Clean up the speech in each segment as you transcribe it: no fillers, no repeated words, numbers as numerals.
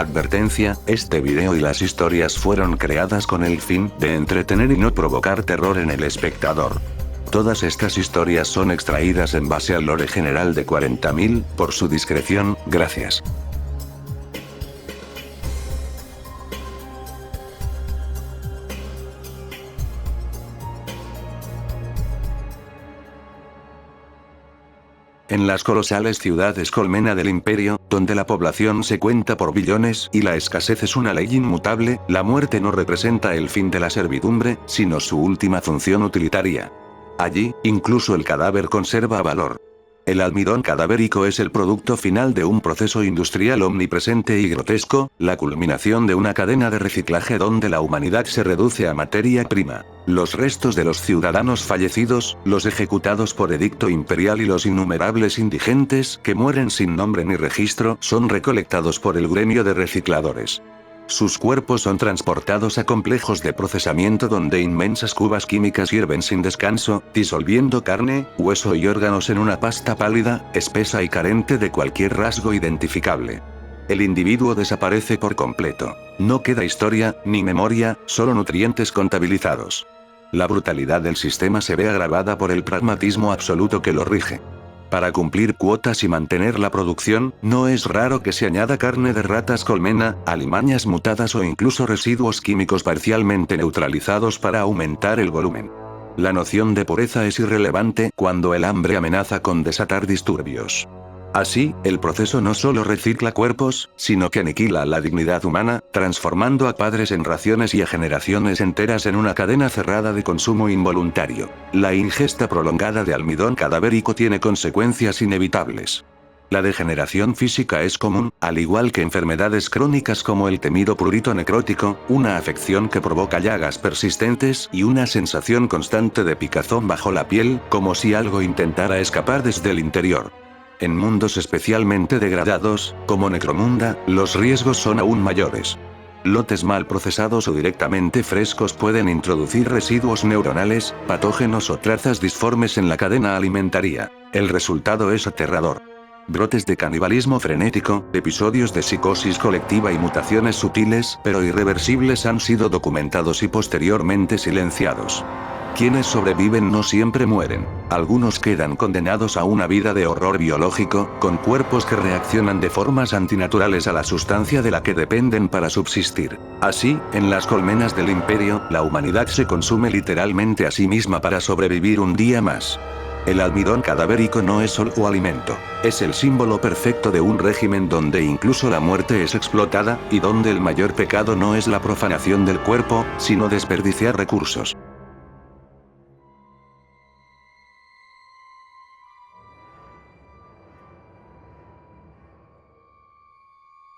Advertencia, este video y las historias fueron creadas con el fin de entretener y no provocar terror en el espectador. Todas estas historias son extraídas en base al lore general de 40.000, por su discreción, gracias. En las colosales ciudades colmena del imperio, donde la población se cuenta por billones y la escasez es una ley inmutable, la muerte no representa el fin de la servidumbre, sino su última función utilitaria. Allí, incluso el cadáver conserva valor. El almidón cadavérico es el producto final de un proceso industrial omnipresente y grotesco, la culminación de una cadena de reciclaje donde la humanidad se reduce a materia prima. Los restos de los ciudadanos fallecidos, los ejecutados por edicto imperial y los innumerables indigentes que mueren sin nombre ni registro son recolectados por el gremio de recicladores. Sus cuerpos son transportados a complejos de procesamiento donde inmensas cubas químicas hierven sin descanso, disolviendo carne, hueso y órganos en una pasta pálida, espesa y carente de cualquier rasgo identificable. El individuo desaparece por completo. No queda historia, ni memoria, solo nutrientes contabilizados. La brutalidad del sistema se ve agravada por el pragmatismo absoluto que lo rige. Para cumplir cuotas y mantener la producción, no es raro que se añada carne de ratas colmena, alimañas mutadas o incluso residuos químicos parcialmente neutralizados para aumentar el volumen. La noción de pureza es irrelevante cuando el hambre amenaza con desatar disturbios. Así, el proceso no solo recicla cuerpos, sino que aniquila la dignidad humana, transformando a padres en raciones y a generaciones enteras en una cadena cerrada de consumo involuntario. La ingesta prolongada de almidón cadavérico tiene consecuencias inevitables. La degeneración física es común, al igual que enfermedades crónicas como el temido prurito necrótico, una afección que provoca llagas persistentes y una sensación constante de picazón bajo la piel, como si algo intentara escapar desde el interior. En mundos especialmente degradados, como Necromunda, los riesgos son aún mayores. Lotes mal procesados o directamente frescos pueden introducir residuos neuronales, patógenos o trazas disformes en la cadena alimentaria. El resultado es aterrador. Brotes de canibalismo frenético, episodios de psicosis colectiva y mutaciones sutiles pero irreversibles han sido documentados y posteriormente silenciados. Quienes sobreviven no siempre mueren. Algunos quedan condenados a una vida de horror biológico, con cuerpos que reaccionan de formas antinaturales a la sustancia de la que dependen para subsistir. Así, en las colmenas del imperio, la humanidad se consume literalmente a sí misma para sobrevivir un día más. El almidón cadavérico no es solo alimento, es el símbolo perfecto de un régimen donde incluso la muerte es explotada, y donde el mayor pecado no es la profanación del cuerpo, sino desperdiciar recursos.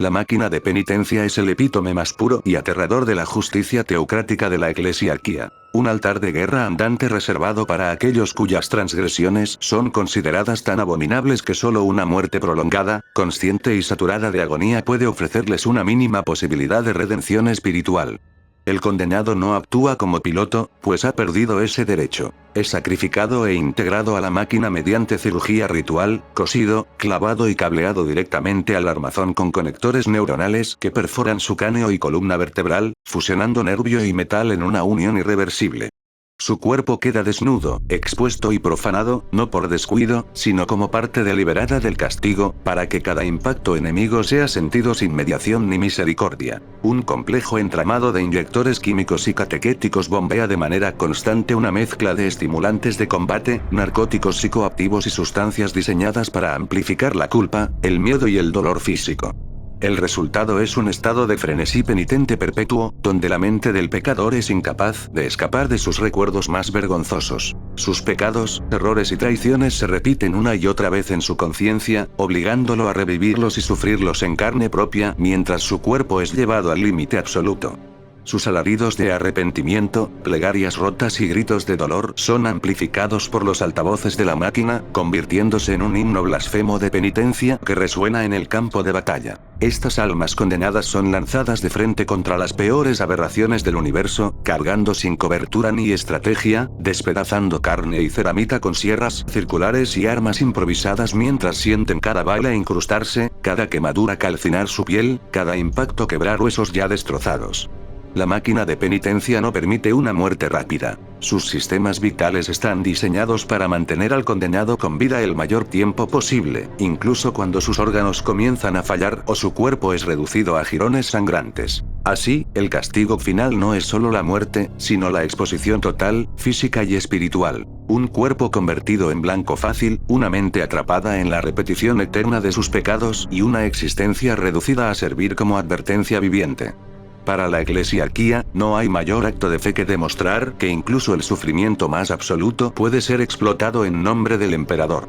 La máquina de penitencia es el epítome más puro y aterrador de la justicia teocrática de la eclesiarquía. Un altar de guerra andante reservado para aquellos cuyas transgresiones son consideradas tan abominables que solo una muerte prolongada, consciente y saturada de agonía puede ofrecerles una mínima posibilidad de redención espiritual. El condenado no actúa como piloto, pues ha perdido ese derecho. Es sacrificado e integrado a la máquina mediante cirugía ritual, cosido, clavado y cableado directamente al armazón con conectores neuronales que perforan su cráneo y columna vertebral, fusionando nervio y metal en una unión irreversible. Su cuerpo queda desnudo, expuesto y profanado, no por descuido, sino como parte deliberada del castigo, para que cada impacto enemigo sea sentido sin mediación ni misericordia. Un complejo entramado de inyectores químicos y catequéticos bombea de manera constante una mezcla de estimulantes de combate, narcóticos psicoactivos y sustancias diseñadas para amplificar la culpa, el miedo y el dolor físico. El resultado es un estado de frenesí penitente perpetuo, donde la mente del pecador es incapaz de escapar de sus recuerdos más vergonzosos. Sus pecados, errores y traiciones se repiten una y otra vez en su conciencia, obligándolo a revivirlos y sufrirlos en carne propia, mientras su cuerpo es llevado al límite absoluto. Sus alaridos de arrepentimiento, plegarias rotas y gritos de dolor son amplificados por los altavoces de la máquina, convirtiéndose en un himno blasfemo de penitencia que resuena en el campo de batalla. Estas almas condenadas son lanzadas de frente contra las peores aberraciones del universo, cargando sin cobertura ni estrategia, despedazando carne y ceramita con sierras circulares y armas improvisadas mientras sienten cada bala incrustarse, cada quemadura calcinar su piel, cada impacto quebrar huesos ya destrozados. La máquina de penitencia no permite una muerte rápida. Sus sistemas vitales están diseñados para mantener al condenado con vida el mayor tiempo posible, incluso cuando sus órganos comienzan a fallar o su cuerpo es reducido a jirones sangrantes. Así, el castigo final no es solo la muerte, sino la exposición total, física y espiritual. Un cuerpo convertido en blanco fácil, una mente atrapada en la repetición eterna de sus pecados y una existencia reducida a servir como advertencia viviente. Para la eclesiarquía, no hay mayor acto de fe que demostrar que incluso el sufrimiento más absoluto puede ser explotado en nombre del emperador.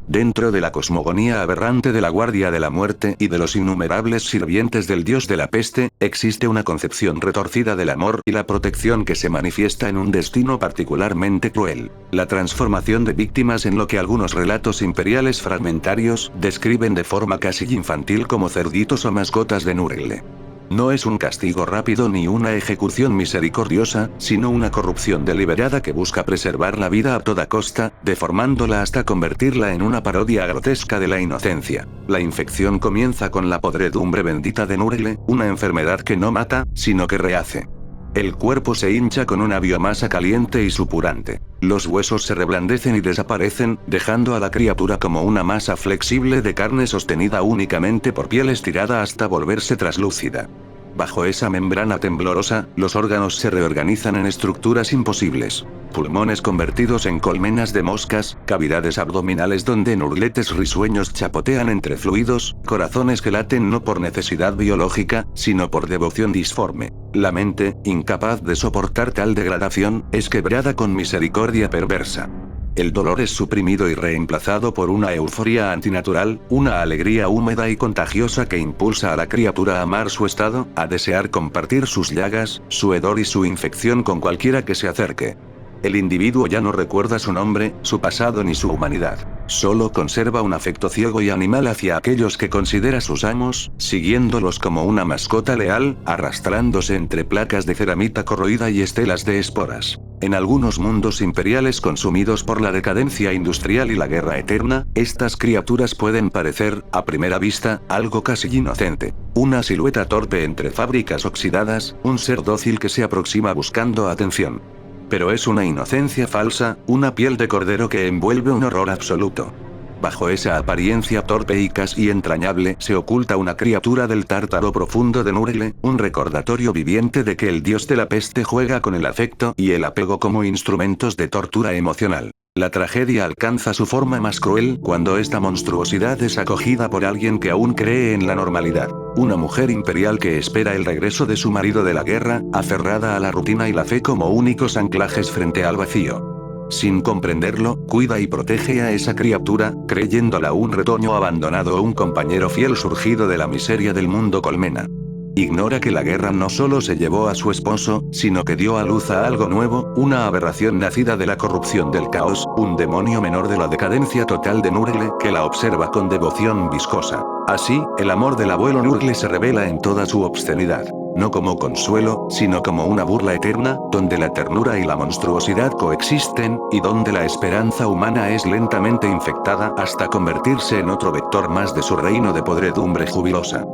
Dentro de la cosmogonía aberrante de la Guardia de la Muerte y de los innumerables sirvientes del dios de la peste, existe una concepción retorcida del amor y la protección que se manifiesta en un destino particularmente cruel: la transformación de víctimas en lo que algunos relatos imperiales fragmentarios describen de forma casi infantil como cerditos o mascotas de Nurgle. No es un castigo rápido ni una ejecución misericordiosa, sino una corrupción deliberada que busca preservar la vida a toda costa, deformándola hasta convertirla en una parodia grotesca de la inocencia. La infección comienza con la podredumbre bendita de Nurgle, una enfermedad que no mata, sino que rehace. El cuerpo se hincha con una biomasa caliente y supurante. Los huesos se reblandecen y desaparecen, dejando a la criatura como una masa flexible de carne sostenida únicamente por piel estirada hasta volverse traslúcida. Bajo esa membrana temblorosa, los órganos se reorganizan en estructuras imposibles. Pulmones convertidos en colmenas de moscas, cavidades abdominales donde nurgletes risueños chapotean entre fluidos, corazones que laten no por necesidad biológica, sino por devoción disforme. La mente, incapaz de soportar tal degradación, es quebrada con misericordia perversa. El dolor es suprimido y reemplazado por una euforia antinatural, una alegría húmeda y contagiosa que impulsa a la criatura a amar su estado, a desear compartir sus llagas, su hedor y su infección con cualquiera que se acerque. El individuo ya no recuerda su nombre, su pasado ni su humanidad. Solo conserva un afecto ciego y animal hacia aquellos que considera sus amos, siguiéndolos como una mascota leal, arrastrándose entre placas de ceramita corroída y estelas de esporas. En algunos mundos imperiales consumidos por la decadencia industrial y la guerra eterna, estas criaturas pueden parecer, a primera vista, algo casi inocente. Una silueta torpe entre fábricas oxidadas, un ser dócil que se aproxima buscando atención. Pero es una inocencia falsa, una piel de cordero que envuelve un horror absoluto. Bajo esa apariencia torpe y casi entrañable se oculta una criatura del tártaro profundo de Nurgle, un recordatorio viviente de que el dios de la peste juega con el afecto y el apego como instrumentos de tortura emocional. La tragedia alcanza su forma más cruel cuando esta monstruosidad es acogida por alguien que aún cree en la normalidad. Una mujer imperial que espera el regreso de su marido de la guerra, aferrada a la rutina y la fe como únicos anclajes frente al vacío. Sin comprenderlo, cuida y protege a esa criatura, creyéndola un retoño abandonado o un compañero fiel surgido de la miseria del mundo colmena. Ignora que la guerra no solo se llevó a su esposo, sino que dio a luz a algo nuevo, una aberración nacida de la corrupción del caos, un demonio menor de la decadencia total de Nurgle que la observa con devoción viscosa. Así, el amor del abuelo Nurgle se revela en toda su obscenidad. No como consuelo, sino como una burla eterna, donde la ternura y la monstruosidad coexisten, y donde la esperanza humana es lentamente infectada hasta convertirse en otro vector más de su reino de podredumbre jubilosa.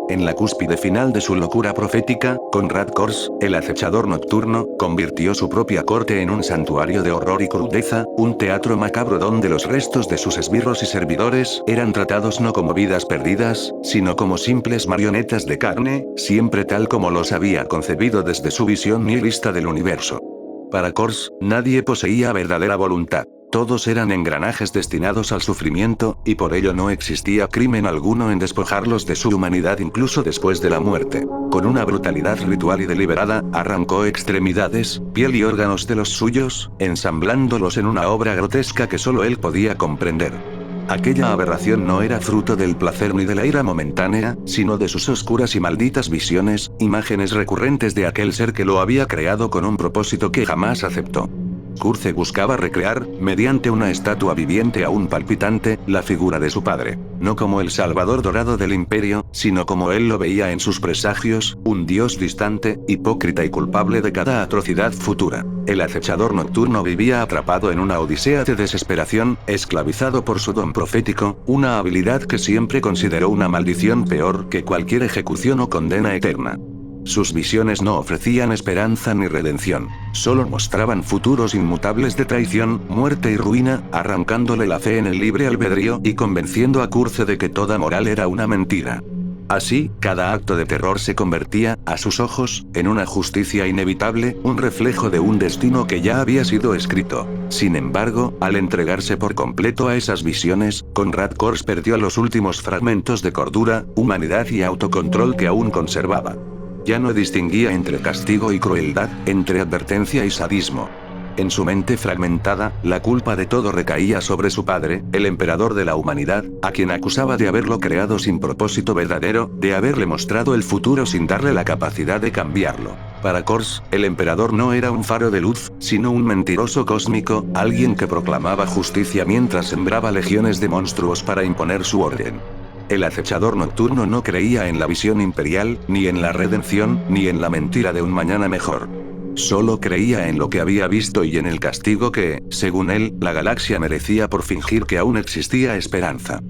En la cúspide final de su locura profética, Konrad Kors, el acechador nocturno, convirtió su propia corte en un santuario de horror y crudeza, un teatro macabro donde los restos de sus esbirros y servidores eran tratados no como vidas perdidas, sino como simples marionetas de carne, siempre tal como los había concebido desde su visión nihilista del universo. Para Kors, nadie poseía verdadera voluntad. Todos eran engranajes destinados al sufrimiento, y por ello no existía crimen alguno en despojarlos de su humanidad incluso después de la muerte. Con una brutalidad ritual y deliberada, arrancó extremidades, piel y órganos de los suyos, ensamblándolos en una obra grotesca que solo él podía comprender. Aquella aberración no era fruto del placer ni de la ira momentánea, sino de sus oscuras y malditas visiones, imágenes recurrentes de aquel ser que lo había creado con un propósito que jamás aceptó. Curze buscaba recrear, mediante una estatua viviente aún palpitante, la figura de su padre, no como el salvador dorado del imperio, sino como él lo veía en sus presagios, un dios distante, hipócrita y culpable de cada atrocidad futura. El acechador nocturno vivía atrapado en una odisea de desesperación, esclavizado por su don profético, una habilidad que siempre consideró una maldición peor que cualquier ejecución o condena eterna. Sus visiones no ofrecían esperanza ni redención, solo mostraban futuros inmutables de traición, muerte y ruina, arrancándole la fe en el libre albedrío y convenciendo a Curze de que toda moral era una mentira. Así, cada acto de terror se convertía, a sus ojos, en una justicia inevitable, un reflejo de un destino que ya había sido escrito. Sin embargo, al entregarse por completo a esas visiones, Conrad Kors perdió los últimos fragmentos de cordura, humanidad y autocontrol que aún conservaba. Ya no distinguía entre castigo y crueldad, entre advertencia y sadismo. En su mente fragmentada, la culpa de todo recaía sobre su padre, el emperador de la humanidad, a quien acusaba de haberlo creado sin propósito verdadero, de haberle mostrado el futuro sin darle la capacidad de cambiarlo. Para Kors, el emperador no era un faro de luz, sino un mentiroso cósmico, alguien que proclamaba justicia mientras sembraba legiones de monstruos para imponer su orden. El acechador nocturno no creía en la visión imperial, ni en la redención, ni en la mentira de un mañana mejor. Solo creía en lo que había visto y en el castigo que, según él, la galaxia merecía por fingir que aún existía esperanza.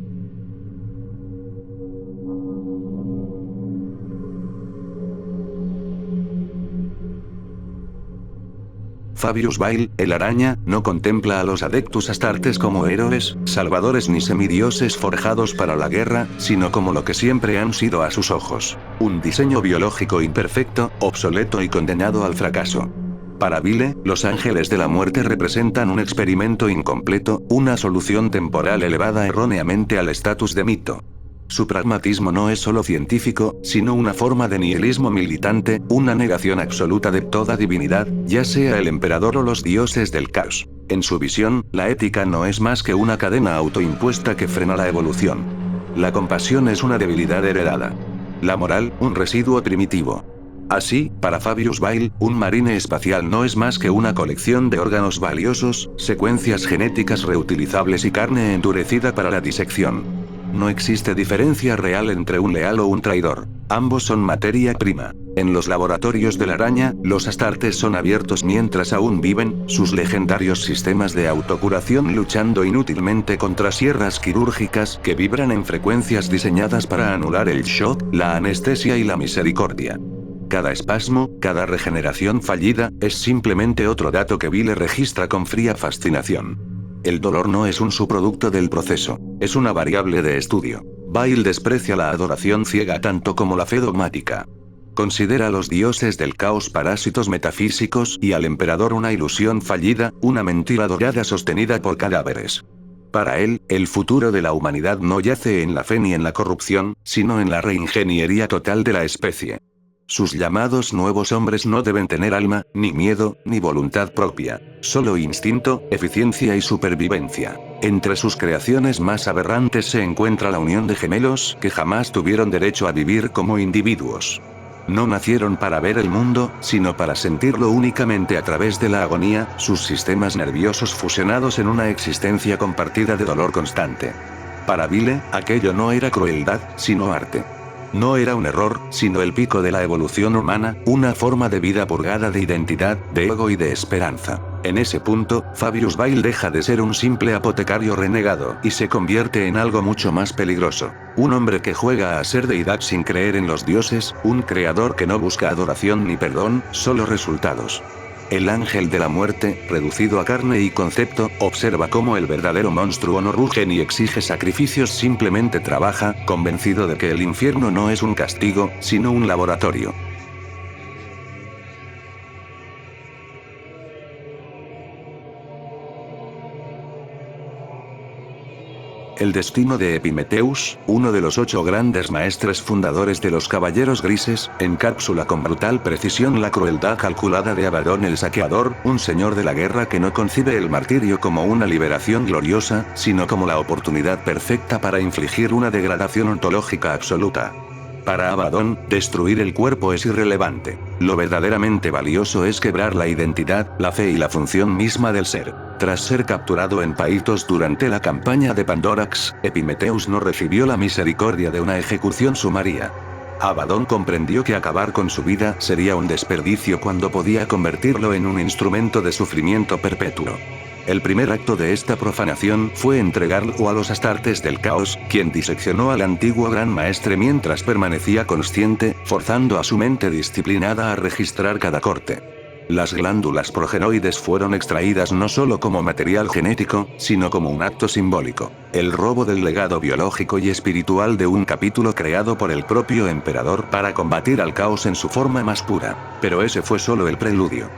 Fabius Bile, el araña, no contempla a los Adeptus Astartes como héroes, salvadores ni semidioses forjados para la guerra, sino como lo que siempre han sido a sus ojos: un diseño biológico imperfecto, obsoleto y condenado al fracaso. Para Bile, los ángeles de la muerte representan un experimento incompleto, una solución temporal elevada erróneamente al estatus de mito. Su pragmatismo no es solo científico, sino una forma de nihilismo militante, una negación absoluta de toda divinidad, ya sea el emperador o los dioses del caos. En su visión, la ética no es más que una cadena autoimpuesta que frena la evolución. La compasión es una debilidad heredada. La moral, un residuo primitivo. Así, para Fabius Bile, un marine espacial no es más que una colección de órganos valiosos, secuencias genéticas reutilizables y carne endurecida para la disección. No existe diferencia real entre un leal o un traidor. Ambos son materia prima. En los laboratorios de la araña, los Astartes son abiertos mientras aún viven, sus legendarios sistemas de autocuración luchando inútilmente contra sierras quirúrgicas que vibran en frecuencias diseñadas para anular el shock, la anestesia y la misericordia. Cada espasmo, cada regeneración fallida, es simplemente otro dato que Bile registra con fría fascinación. El dolor no es un subproducto del proceso, es una variable de estudio. Bile desprecia la adoración ciega tanto como la fe dogmática. Considera a los dioses del caos parásitos metafísicos y al emperador una ilusión fallida, una mentira dorada sostenida por cadáveres. Para él, el futuro de la humanidad no yace en la fe ni en la corrupción, sino en la reingeniería total de la especie. Sus llamados nuevos hombres no deben tener alma, ni miedo, ni voluntad propia, solo instinto, eficiencia y supervivencia. Entre sus creaciones más aberrantes se encuentra la unión de gemelos que jamás tuvieron derecho a vivir como individuos. No nacieron para ver el mundo, sino para sentirlo únicamente a través de la agonía, sus sistemas nerviosos fusionados en una existencia compartida de dolor constante. Para Bile, aquello no era crueldad, sino arte. No era un error, sino el pico de la evolución humana, una forma de vida purgada de identidad, de ego y de esperanza. En ese punto, Fabius Bile deja de ser un simple apotecario renegado y se convierte en algo mucho más peligroso. Un hombre que juega a ser deidad sin creer en los dioses, un creador que no busca adoración ni perdón, solo resultados. El ángel de la muerte, reducido a carne y concepto, observa cómo el verdadero monstruo no ruge ni exige sacrificios, simplemente trabaja, convencido de que el infierno no es un castigo, sino un laboratorio. El destino de Epimetheus, uno de los 8 grandes maestres fundadores de los Caballeros Grises, encapsula con brutal precisión la crueldad calculada de Abadón el Saqueador, un señor de la guerra que no concibe el martirio como una liberación gloriosa, sino como la oportunidad perfecta para infligir una degradación ontológica absoluta. Para Abadón, destruir el cuerpo es irrelevante. Lo verdaderamente valioso es quebrar la identidad, la fe y la función misma del ser. Tras ser capturado en Paitos durante la campaña de Pandorax, Epimetheus no recibió la misericordia de una ejecución sumaria. Abadón comprendió que acabar con su vida sería un desperdicio cuando podía convertirlo en un instrumento de sufrimiento perpetuo. El primer acto de esta profanación fue entregarlo a los Astartes del Caos, quien diseccionó al antiguo gran maestre mientras permanecía consciente, forzando a su mente disciplinada a registrar cada corte. Las glándulas progenoides fueron extraídas no solo como material genético, sino como un acto simbólico, el robo del legado biológico y espiritual de un capítulo creado por el propio emperador para combatir al caos en su forma más pura. Pero ese fue solo el preludio.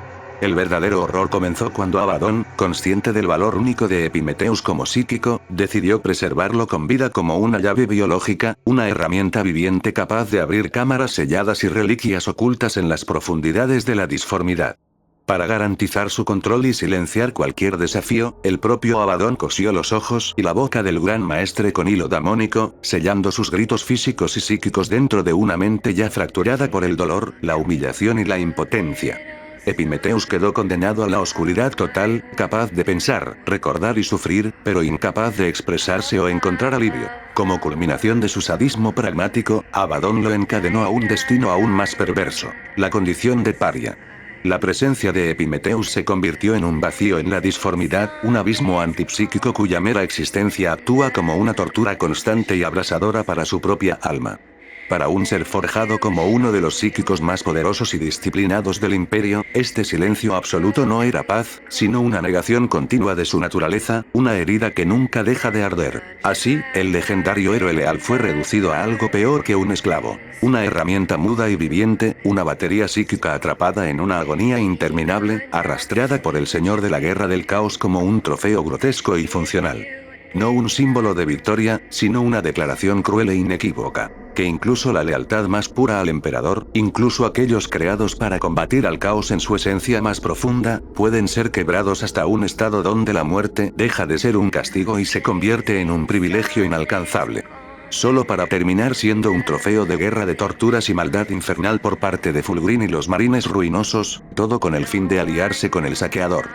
El verdadero horror comenzó cuando Abadón, consciente del valor único de Epimetheus como psíquico, decidió preservarlo con vida como una llave biológica, una herramienta viviente capaz de abrir cámaras selladas y reliquias ocultas en las profundidades de la disformidad. Para garantizar su control y silenciar cualquier desafío, el propio Abadón cosió los ojos y la boca del gran maestre con hilo damónico, sellando sus gritos físicos y psíquicos dentro de una mente ya fracturada por el dolor, la humillación y la impotencia. Epimetheus quedó condenado a la oscuridad total, capaz de pensar, recordar y sufrir, pero incapaz de expresarse o encontrar alivio. Como culminación de su sadismo pragmático, Abadón lo encadenó a un destino aún más perverso: la condición de paria. La presencia de Epimetheus se convirtió en un vacío en la disformidad, un abismo antipsíquico cuya mera existencia actúa como una tortura constante y abrasadora para su propia alma. Para un ser forjado como uno de los psíquicos más poderosos y disciplinados del imperio, este silencio absoluto no era paz, sino una negación continua de su naturaleza, una herida que nunca deja de arder. Así, el legendario héroe leal fue reducido a algo peor que un esclavo. Una herramienta muda y viviente, una batería psíquica atrapada en una agonía interminable, arrastrada por el señor de la guerra del caos como un trofeo grotesco y funcional. No un símbolo de victoria, sino una declaración cruel e inequívoca, que incluso la lealtad más pura al emperador, incluso aquellos creados para combatir al caos en su esencia más profunda, pueden ser quebrados hasta un estado donde la muerte deja de ser un castigo y se convierte en un privilegio inalcanzable. Solo para terminar siendo un trofeo de guerra de torturas y maldad infernal por parte de Fulgrim y los marines ruinosos, todo con el fin de aliarse con el saqueador.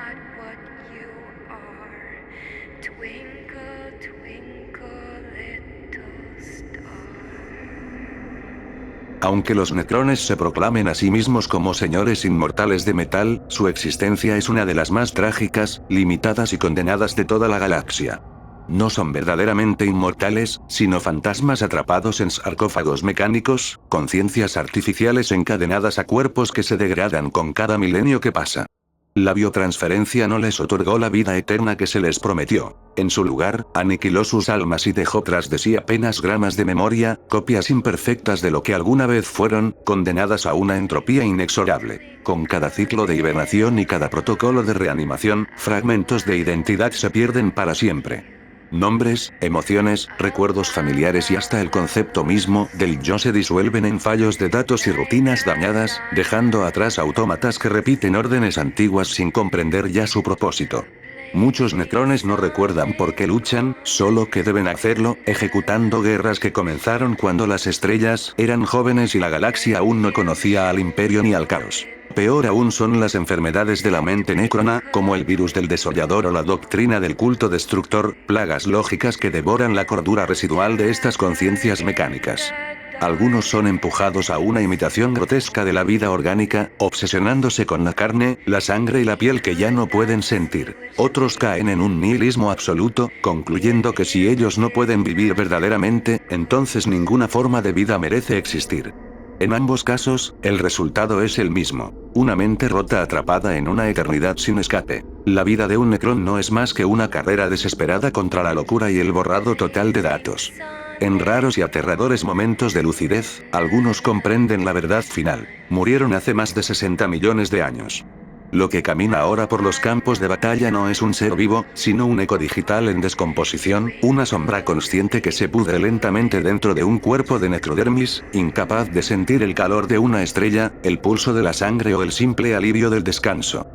Aunque los Necrones se proclamen a sí mismos como señores inmortales de metal, su existencia es una de las más trágicas, limitadas y condenadas de toda la galaxia. No son verdaderamente inmortales, sino fantasmas atrapados en sarcófagos mecánicos, conciencias artificiales encadenadas a cuerpos que se degradan con cada milenio que pasa. La biotransferencia no les otorgó la vida eterna que se les prometió. En su lugar, aniquiló sus almas y dejó tras de sí apenas gramas de memoria, copias imperfectas de lo que alguna vez fueron, condenadas a una entropía inexorable. Con cada ciclo de hibernación y cada protocolo de reanimación, fragmentos de identidad se pierden para siempre. Nombres, emociones, recuerdos familiares y hasta el concepto mismo del yo se disuelven en fallos de datos y rutinas dañadas, dejando atrás autómatas que repiten órdenes antiguas sin comprender ya su propósito. Muchos Necrones no recuerdan por qué luchan, solo que deben hacerlo, ejecutando guerras que comenzaron cuando las estrellas eran jóvenes y la galaxia aún no conocía al imperio ni al caos. Peor aún son las enfermedades de la mente necrona, como el virus del desollador o la doctrina del culto destructor, plagas lógicas que devoran la cordura residual de estas conciencias mecánicas. Algunos son empujados a una imitación grotesca de la vida orgánica, obsesionándose con la carne, la sangre y la piel que ya no pueden sentir. Otros caen en un nihilismo absoluto, concluyendo que si ellos no pueden vivir verdaderamente, entonces ninguna forma de vida merece existir. En ambos casos, el resultado es el mismo: una mente rota atrapada en una eternidad sin escape. La vida de un Necrón no es más que una carrera desesperada contra la locura y el borrado total de datos. En raros y aterradores momentos de lucidez, algunos comprenden la verdad final: murieron hace más de 60 millones de años. Lo que camina ahora por los campos de batalla no es un ser vivo, sino un eco digital en descomposición, una sombra consciente que se pudre lentamente dentro de un cuerpo de necrodermis, incapaz de sentir el calor de una estrella, el pulso de la sangre o el simple alivio del descanso.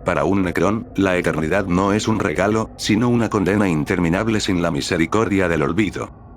Para un Necrón, la eternidad no es un regalo, sino una condena interminable sin la misericordia del olvido.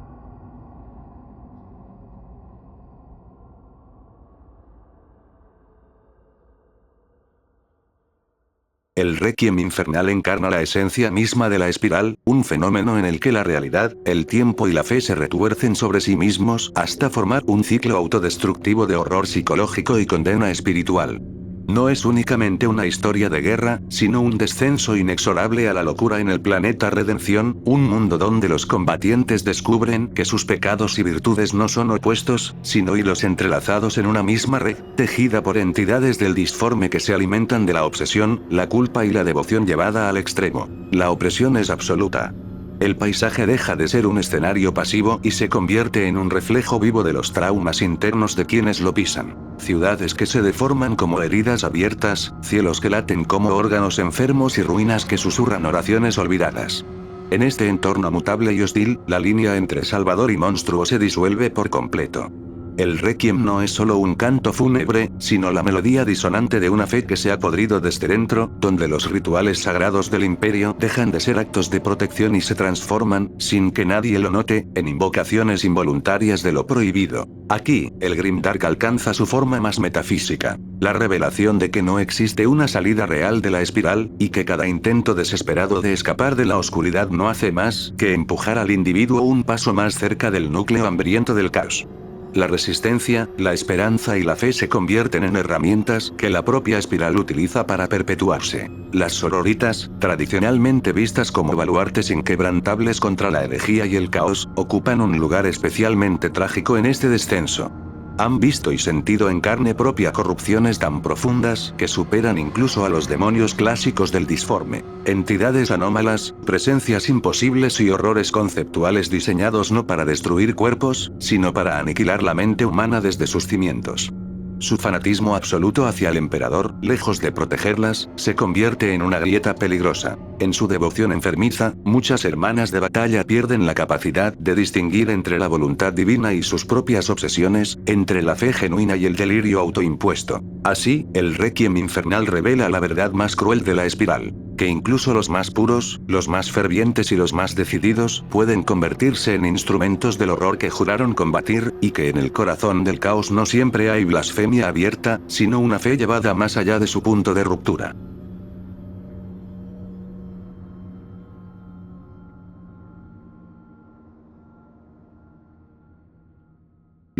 El Requiem infernal encarna la esencia misma de la espiral, un fenómeno en el que la realidad, el tiempo y la fe se retuercen sobre sí mismos hasta formar un ciclo autodestructivo de horror psicológico y condena espiritual. No es únicamente una historia de guerra, sino un descenso inexorable a la locura en el planeta Redención, un mundo donde los combatientes descubren que sus pecados y virtudes no son opuestos, sino hilos entrelazados en una misma red, tejida por entidades del disforme que se alimentan de la obsesión, la culpa y la devoción llevada al extremo. La opresión es absoluta. El paisaje deja de ser un escenario pasivo y se convierte en un reflejo vivo de los traumas internos de quienes lo pisan. Ciudades que se deforman como heridas abiertas, cielos que laten como órganos enfermos y ruinas que susurran oraciones olvidadas. En este entorno mutable y hostil, la línea entre salvador y monstruo se disuelve por completo. El Requiem no es solo un canto fúnebre, sino la melodía disonante de una fe que se ha podrido desde dentro, donde los rituales sagrados del imperio dejan de ser actos de protección y se transforman, sin que nadie lo note, en invocaciones involuntarias de lo prohibido. Aquí, el Grimdark alcanza su forma más metafísica. La revelación de que no existe una salida real de la espiral, y que cada intento desesperado de escapar de la oscuridad no hace más que empujar al individuo un paso más cerca del núcleo hambriento del caos. La resistencia, la esperanza y la fe se convierten en herramientas que la propia espiral utiliza para perpetuarse. Las sororitas, tradicionalmente vistas como baluartes inquebrantables contra la herejía y el caos, ocupan un lugar especialmente trágico en este descenso. Han visto y sentido en carne propia corrupciones tan profundas que superan incluso a los demonios clásicos del disforme. Entidades anómalas, presencias imposibles y horrores conceptuales diseñados no para destruir cuerpos, sino para aniquilar la mente humana desde sus cimientos. Su fanatismo absoluto hacia el emperador, lejos de protegerlas, se convierte en una grieta peligrosa. En su devoción enfermiza, muchas hermanas de batalla pierden la capacidad de distinguir entre la voluntad divina y sus propias obsesiones, entre la fe genuina y el delirio autoimpuesto. Así, el Requiem infernal revela la verdad más cruel de la espiral. Que incluso los más puros, los más fervientes y los más decididos, pueden convertirse en instrumentos del horror que juraron combatir, y que en el corazón del caos no siempre hay blasfemia abierta, sino una fe llevada más allá de su punto de ruptura.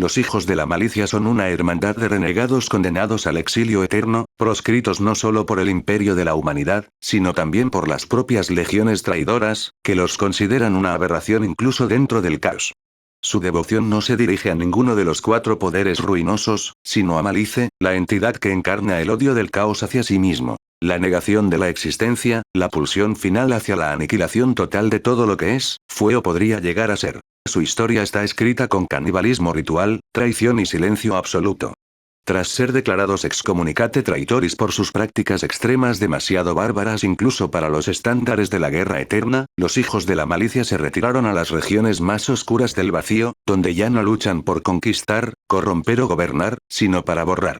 Los hijos de la malicia son una hermandad de renegados condenados al exilio eterno, proscritos no solo por el imperio de la humanidad, sino también por las propias legiones traidoras, que los consideran una aberración incluso dentro del caos. Su devoción no se dirige a ninguno de los cuatro poderes ruinosos, sino a Malice, la entidad que encarna el odio del caos hacia sí mismo. La negación de la existencia, la pulsión final hacia la aniquilación total de todo lo que es, fue o podría llegar a ser. Su historia está escrita con canibalismo ritual, traición y silencio absoluto. Tras ser declarados excommunicate traitoris por sus prácticas extremas demasiado bárbaras incluso para los estándares de la guerra eterna, los hijos de la malicia se retiraron a las regiones más oscuras del vacío, donde ya no luchan por conquistar, corromper o gobernar, sino para borrar.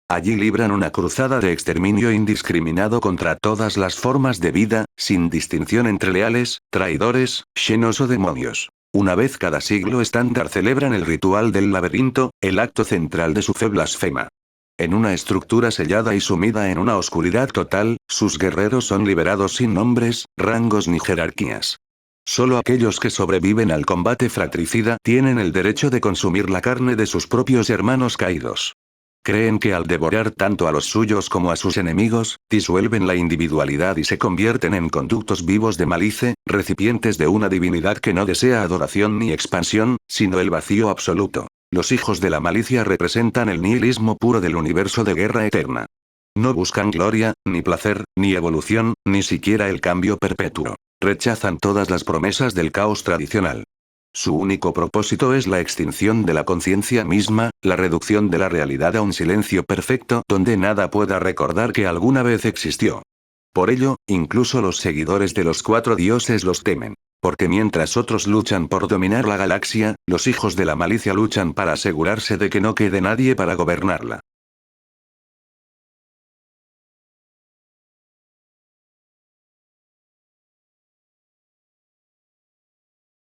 Allí libran una cruzada de exterminio indiscriminado contra todas las formas de vida, sin distinción entre leales, traidores, xenos o demonios. Una vez cada siglo estándar celebran el ritual del laberinto, el acto central de su fe blasfema. En una estructura sellada y sumida en una oscuridad total, sus guerreros son liberados sin nombres, rangos ni jerarquías. Solo aquellos que sobreviven al combate fratricida tienen el derecho de consumir la carne de sus propios hermanos caídos. Creen que al devorar tanto a los suyos como a sus enemigos, disuelven la individualidad y se convierten en conductos vivos de Malice, recipientes de una divinidad que no desea adoración ni expansión, sino el vacío absoluto. Los hijos de la malicia representan el nihilismo puro del universo de guerra eterna. No buscan gloria, ni placer, ni evolución, ni siquiera el cambio perpetuo. Rechazan todas las promesas del caos tradicional. Su único propósito es la extinción de la conciencia misma, la reducción de la realidad a un silencio perfecto donde nada pueda recordar que alguna vez existió. Por ello, incluso los seguidores de los cuatro dioses los temen. Porque mientras otros luchan por dominar la galaxia, los hijos de la malicia luchan para asegurarse de que no quede nadie para gobernarla.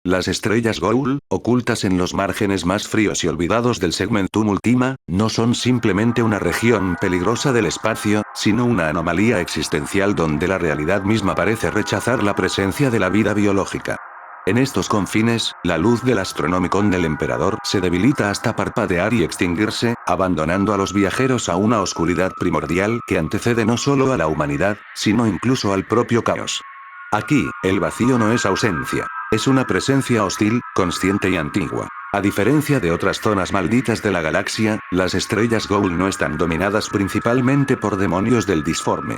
Las estrellas Goul, ocultas en los márgenes más fríos y olvidados del Segmentum Ultima, no son simplemente una región peligrosa del espacio, sino una anomalía existencial donde la realidad misma parece rechazar la presencia de la vida biológica. En estos confines, la luz del Astronomicon del emperador se debilita hasta parpadear y extinguirse, abandonando a los viajeros a una oscuridad primordial que antecede no solo a la humanidad, sino incluso al propio caos. Aquí, el vacío no es ausencia. Es una presencia hostil, consciente y antigua. A diferencia de otras zonas malditas de la galaxia, las estrellas Goul no están dominadas principalmente por demonios del disforme.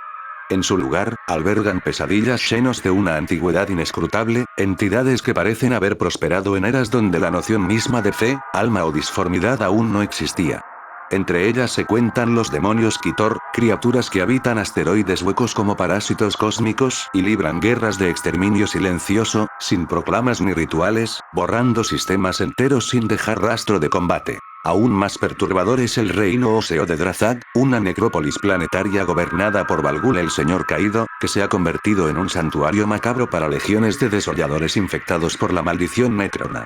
En su lugar, albergan pesadillas llenos de una antigüedad inescrutable, entidades que parecen haber prosperado en eras donde la noción misma de fe, alma o disformidad aún no existía. Entre ellas se cuentan los demonios Kitor, criaturas que habitan asteroides huecos como parásitos cósmicos y libran guerras de exterminio silencioso, sin proclamas ni rituales, borrando sistemas enteros sin dejar rastro de combate. Aún más perturbador es el reino óseo de Drazag, una necrópolis planetaria gobernada por Balgul el Señor Caído, que se ha convertido en un santuario macabro para legiones de desolladores infectados por la maldición Metrona.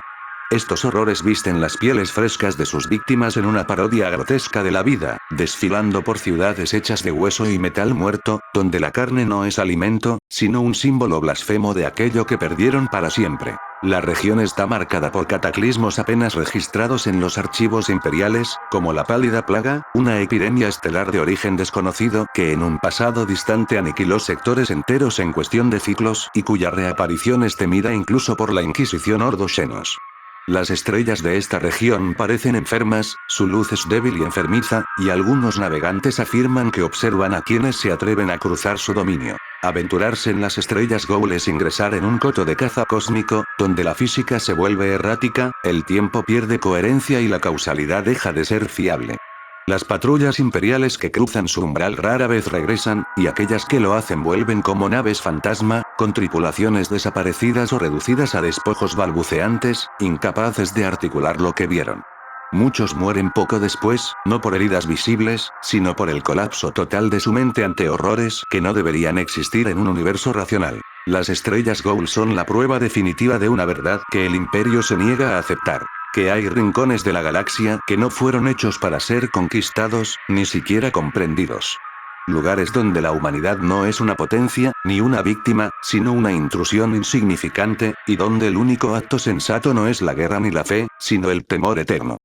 Estos horrores visten las pieles frescas de sus víctimas en una parodia grotesca de la vida, desfilando por ciudades hechas de hueso y metal muerto, donde la carne no es alimento, sino un símbolo blasfemo de aquello que perdieron para siempre. La región está marcada por cataclismos apenas registrados en los archivos imperiales, como la pálida plaga, una epidemia estelar de origen desconocido que en un pasado distante aniquiló sectores enteros en cuestión de ciclos y cuya reaparición es temida incluso por la Inquisición Ordo Xenos. Las estrellas de esta región parecen enfermas, su luz es débil y enfermiza, y algunos navegantes afirman que observan a quienes se atreven a cruzar su dominio. Aventurarse en las estrellas Goul es ingresar en un coto de caza cósmico, donde la física se vuelve errática, el tiempo pierde coherencia y la causalidad deja de ser fiable. Las patrullas imperiales que cruzan su umbral rara vez regresan, y aquellas que lo hacen vuelven como naves fantasma, con tripulaciones desaparecidas o reducidas a despojos balbuceantes, incapaces de articular lo que vieron. Muchos mueren poco después, no por heridas visibles, sino por el colapso total de su mente ante horrores que no deberían existir en un universo racional. Las estrellas Goul son la prueba definitiva de una verdad que el imperio se niega a aceptar. Que hay rincones de la galaxia que no fueron hechos para ser conquistados, ni siquiera comprendidos. Lugares donde la humanidad no es una potencia, ni una víctima, sino una intrusión insignificante, y donde el único acto sensato no es la guerra ni la fe, sino el temor eterno.